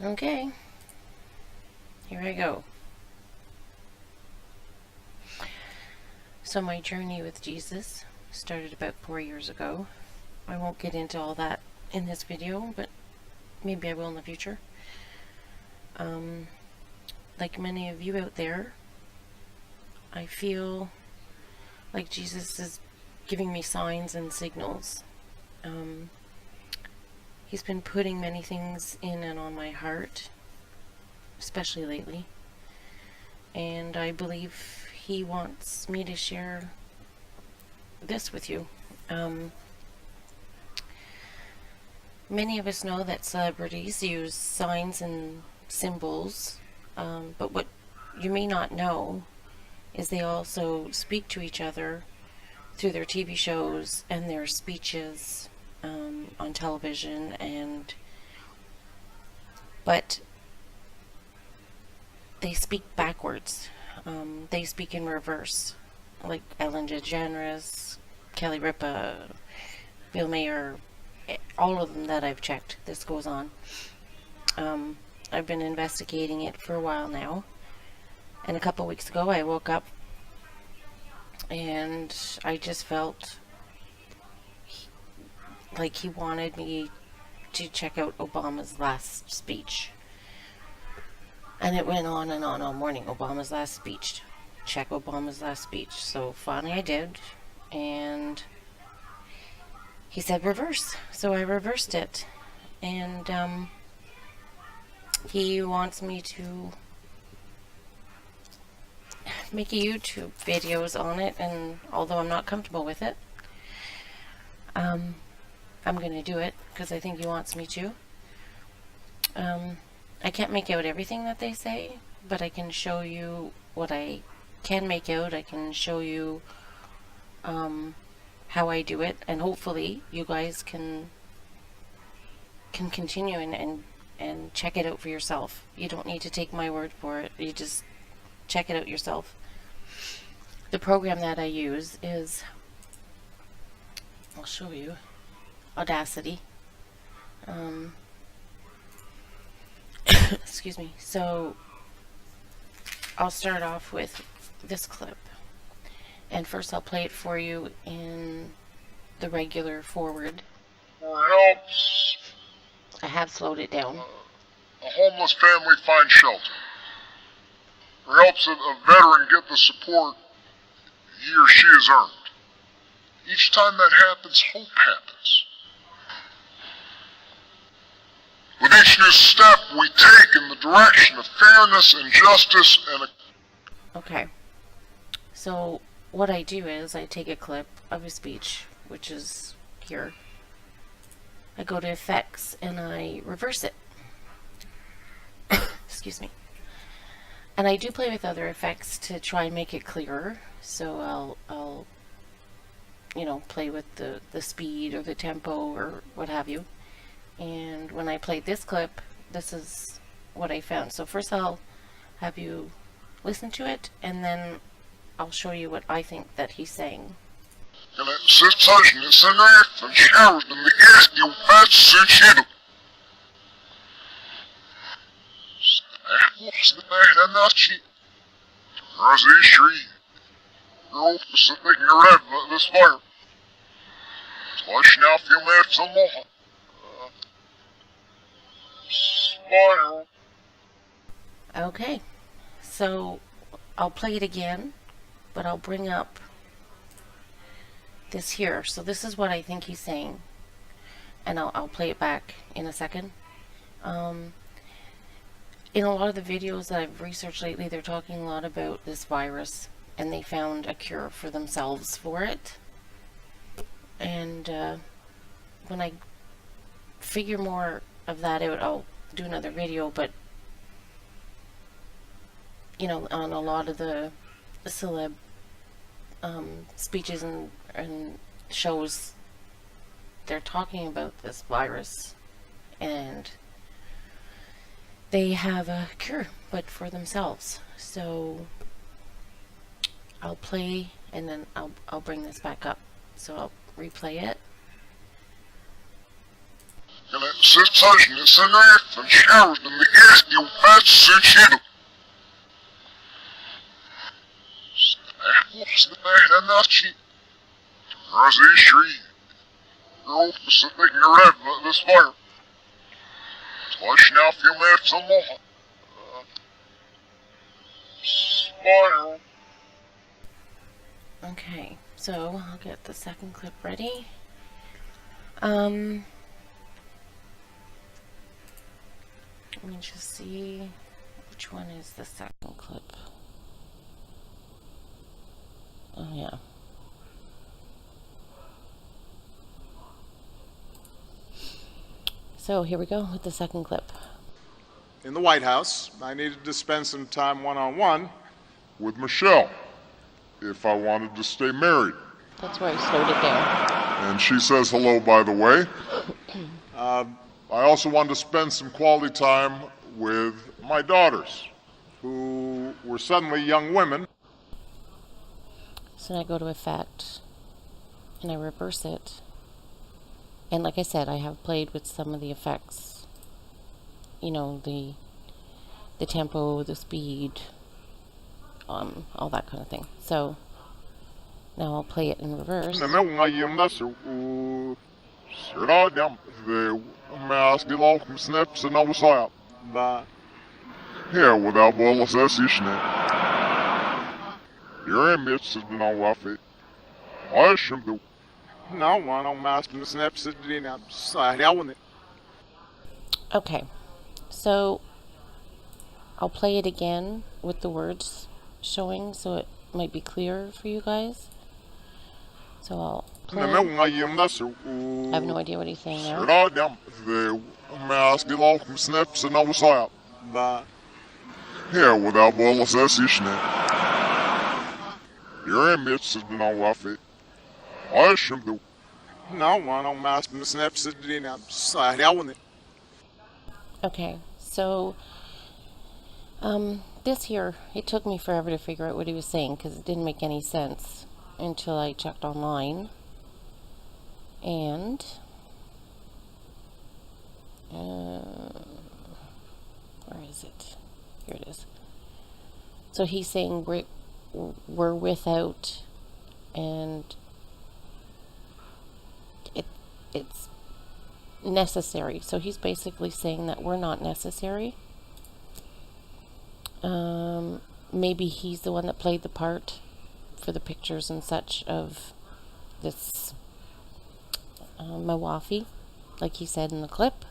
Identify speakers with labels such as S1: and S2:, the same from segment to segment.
S1: Okay, here I go. So my journey with Jesus started about 4 years ago. I won't get into all that in this video, but maybe I will in the future. Like many of you out there, I feel like Jesus is giving me signs and signals. He's been putting many things in and on my heart, especially lately. And I believe he wants me to share this with you. Many of us know that celebrities use signs and symbols, but what you may not know is they also speak to each other through their TV shows and their speeches on television, but they speak backwards. They speak in reverse, like Ellen DeGeneres, Kelly Ripa, Bill Mayer, all of them that I've checked. This goes on. I've been investigating it for a while now, and a couple weeks ago I woke up and I just felt like he wanted me to check out Obama's last speech. And it went on and on all morning. Obama's last speech. Check Obama's last speech. So finally I did. And he said reverse. So I reversed it. And he wants me to make a YouTube videos on it. And although I'm not comfortable with it, I'm going to do it because I think he wants me to. I can't make out everything that they say, but I can show you what I can make out. I can show you how I do it, and hopefully you guys can continue and check it out for yourself. You don't need to take my word for it. You just check it out yourself. The program that I use is, I'll show you, Audacity. Excuse me. So I'll start off with this clip, and first I'll play it for you in the regular forward.
S2: Helps
S1: I have slowed it down.
S2: a homeless family find shelter, or helps a veteran get the support he or she has earned. Each time that happens, hope happens. With each new step we take in the direction of fairness and justice and
S1: Okay. So what I do is I take a clip of a speech, which is here. I go to effects and I reverse it. Excuse me. And I do play with other effects to try and make it clearer. So I'll play with the speed or the tempo or what have you. And when I played this clip, this is what I found. So first I'll have you listen to it, and then I'll show you what I think that he's saying. Okay, so I'll play it again, but I'll bring up this here. So this is what I think he's saying, and I'll play it back in a second. In a lot of the videos that I've researched lately, they're talking a lot about this virus, and they found a cure for themselves for it. And when I figure more of that out, I'll do another video. But on a lot of the celeb speeches and shows, they're talking about this virus, and they have a cure, but for themselves. So I'll play, and then I'll bring this back up. So I'll replay it.
S2: Sensation is an earth and showers in the east, you bad sushi. Anachi. Razishri. Girl, Pacific, you're red, this fire. Slush now, few minutes and more. Spiral.
S1: Okay, so I'll get the second clip ready. Let me just see which one is the second clip. Oh yeah. So here we go with the second clip.
S3: In the White House, I needed to spend some time one-on-one
S2: With Michelle. If I wanted to stay married.
S1: That's where I slowed it down.
S2: And she says hello, by the way. I also wanted to spend some quality time with my daughters,
S3: who were suddenly young women.
S1: So I go to effect and I reverse it. And like I said, I have played with some of the effects. You know, the tempo, the speed, all that kind of thing. So now I'll play it in reverse.
S3: But
S2: Here, without bolus essishne. Your image is no waffy. I should do.
S3: no one on master snaps it in a side element.
S1: Okay, so I'll play it again with the words showing so it might be clearer for you guys. So I'll play. I have no idea what he's saying now.
S3: But
S2: Here, without bolus essishne. Your image is no waffy. I should do.
S3: no one on master snaps it in a side element.
S1: Okay, so this here, it took me forever to figure out what he was saying because it didn't make any sense until I checked online. And where is it? Here it is. So he's saying we're without, and it's necessary. So he's basically saying that we're not necessary. Maybe he's the one that played the part for the pictures and such of this Mawafi, like he said in the clip.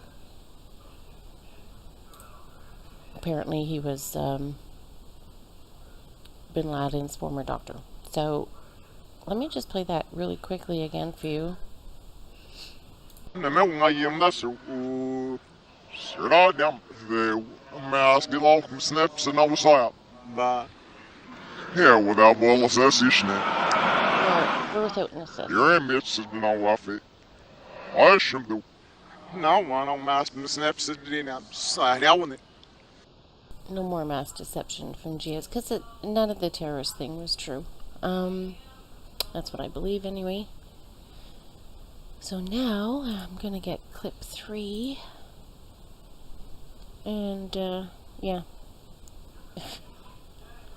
S1: Apparently he was Bin Laden's former doctor. So let me just play that really quickly again for you.
S3: But
S2: Here, without bolus essishne.
S1: We're without an assist.
S2: Your image is no waffy. I should do.
S3: no one on master snaps it in a side element.
S1: No more mass deception from GS because none of the terrorist thing was true. That's what I believe anyway. So now I'm gonna get clip 3, and yeah.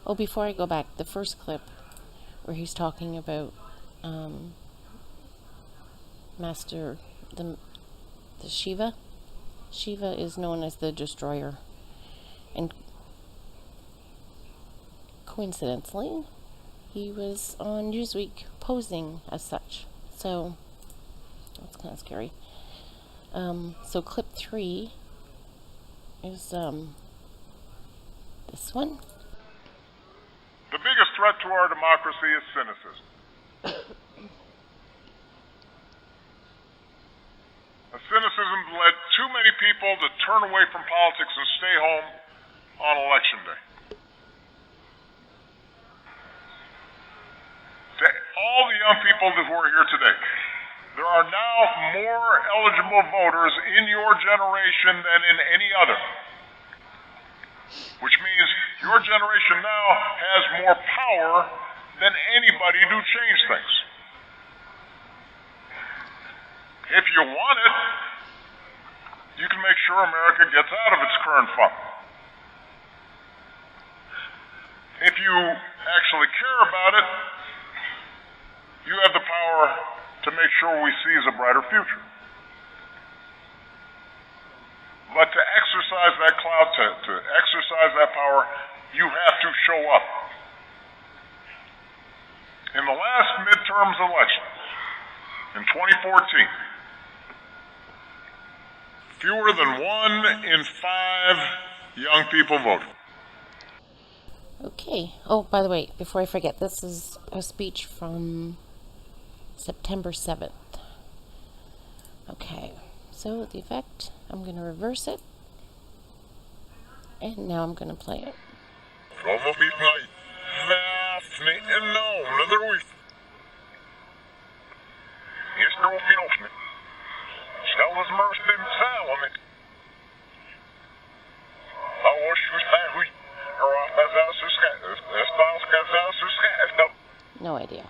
S1: Oh, before I go back, the first clip where he's talking about Master the Shiva. Shiva is known as the Destroyer, and coincidentally, he was on Newsweek posing as such. So that's kind of scary. So clip 3 is this one.
S2: The biggest threat to our democracy is cynicism. Cynicism led too many people to turn away from politics and stay home on election day. To all the young people that were here today, there are now more eligible voters in your generation than in any other. Which means your generation now has more power than anybody to change things. If you want it, you can make sure America gets out of its current funk. If you actually care about it, you have the power to make sure we seize a brighter future. But to exercise that clout, to exercise that power, you have to show up. In the last midterms election, in 2014, fewer than 1 in 5 young people voted.
S1: Okay. Oh, by the way, before I forget, this is a speech from September 7th. Okay. So the effect, I'm going to reverse it. And now I'm going to play it. No idea.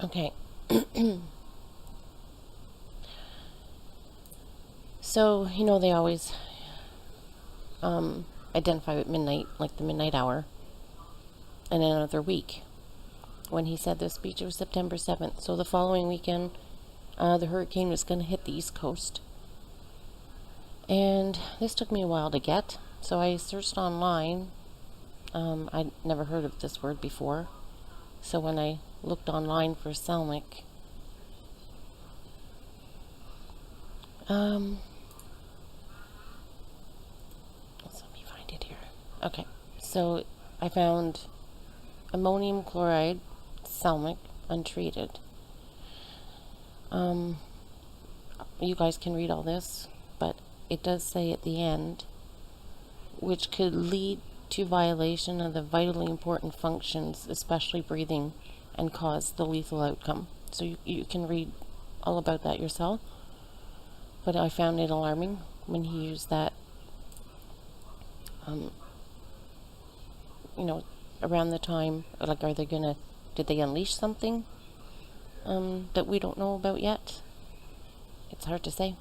S1: Okay. So, they always identify with midnight, like the midnight hour, and another week. When he said this speech, it was September 7th. So the following weekend, the hurricane was going to hit the East Coast. And this took me a while to get. So I searched online. I'd never heard of this word before. So when I looked online for Selmic, let me find it here. Okay, so I found ammonium chloride, Selmic, untreated. You guys can read all this, but it does say at the end, which could lead to violation of the vitally important functions, especially breathing, and cause the lethal outcome. So you can read all about that yourself. But I found it alarming when he used that, around the time, like, did they unleash something that we don't know about yet? It's hard to say.